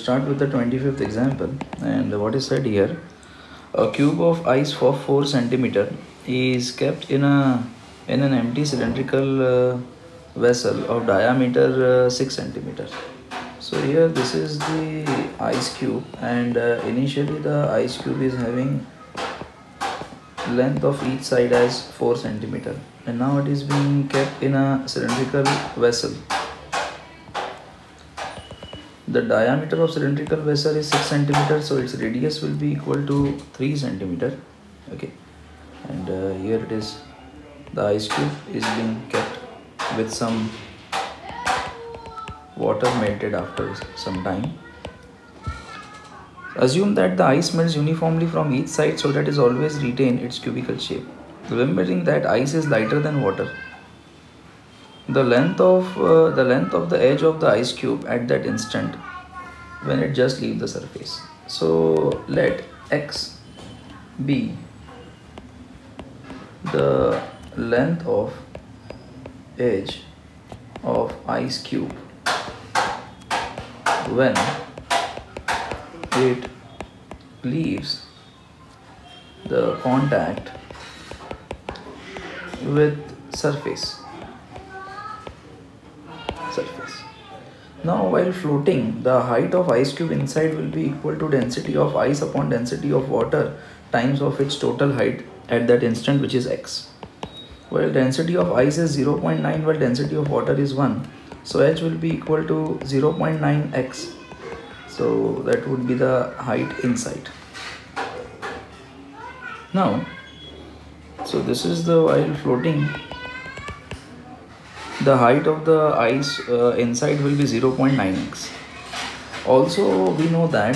Start with the 25th example, and what is said here: a cube of ice for 4 centimeter is kept in an empty cylindrical vessel of diameter 6 centimeter. So here this is the ice cube, and initially the ice cube is having length of each side as 4 centimeter, and now it is being kept in a cylindrical vessel. The diameter of cylindrical vessel is 6 centimeter, so its radius will be equal to 3 centimeter. Okay, and here it is, the ice cube is being kept with some water melted after some time. Assume that the ice melts uniformly from each side so that it always retain its cubical shape. Remembering that ice is lighter than water, the length of the edge of the ice cube at that instant when it just leaves the surface. So let x be the length of edge of ice cube when it leaves the contact with surface. Now while floating, the height of ice cube inside will be equal to density of ice upon density of water times of its total height at that instant, which is x. While density of ice is 0.9 while density of water is 1, so h will be equal to 0.9x. So that would be the height inside. Now, so this is the while floating, the height of the ice inside will be 0.9x. Also, we know that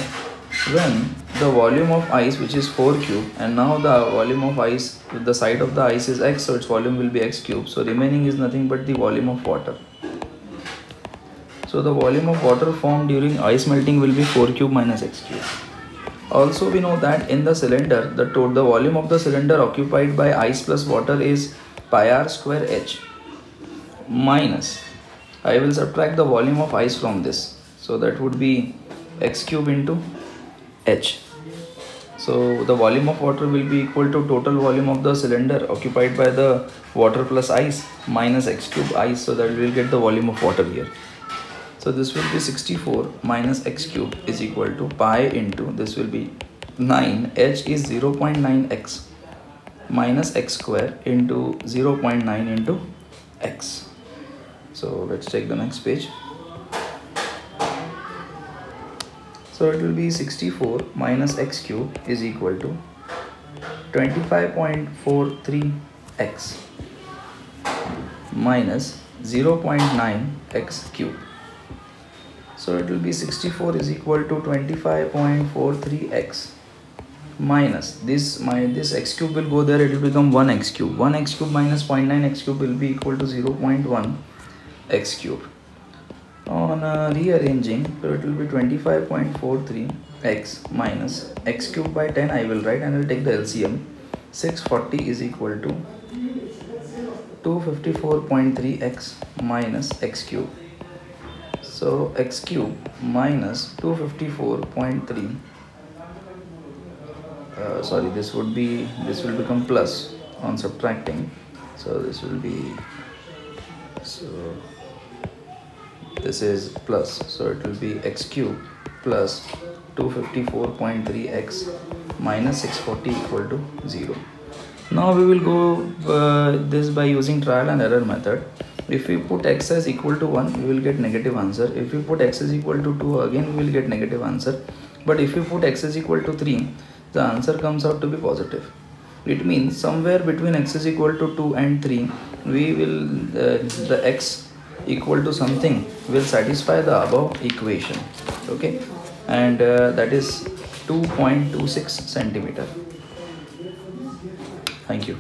when the volume of ice, which is 4 cube, and now the volume of ice, the side of the ice is x, so its volume will be x cube. So remaining is nothing but the volume of water. So the volume of water formed during ice melting will be 4 cube minus x cube. Also, we know that in the cylinder, the volume of the cylinder occupied by ice plus water is pi r square h minus, I will subtract the volume of ice from this, so that would be x cube into h. So the volume of water will be equal to total volume of the cylinder occupied by the water plus ice minus x cube ice, so that we will get the volume of water here. So this will be 64 minus x cube is equal to pi into, this will be 9, h is 0.9x minus x square into 0.9 into x. So let's take the next page. So it will be 64 minus x cube is equal to 25.43x minus 0.9 x cube. So it will be 64 is equal to 25.43x minus this x cube will go there, it will become 1x cube. 1x cube minus 0.9 x cube will be equal to 0.1 x cube. On rearranging, so it will be 25.43 x minus x cube by 10 I will write, and I will take the LCM. 640 is equal to 254.3 x minus x cube. So x cube minus 254.3, sorry, this will become plus on subtracting, so this will be, so this is plus, so it will be x cube plus 254.3x minus 640 equal to 0. Now we will go this by using trial and error method. If we put x as equal to 1, we will get negative answer. If we put x as equal to 2, again we will get negative answer. But if we put x as equal to 3, the answer comes out to be positive. It means somewhere between x is equal to 2 and 3, we will the x equal to something will satisfy the above equation. Okay, and that is 2.26 centimeter. Thank you.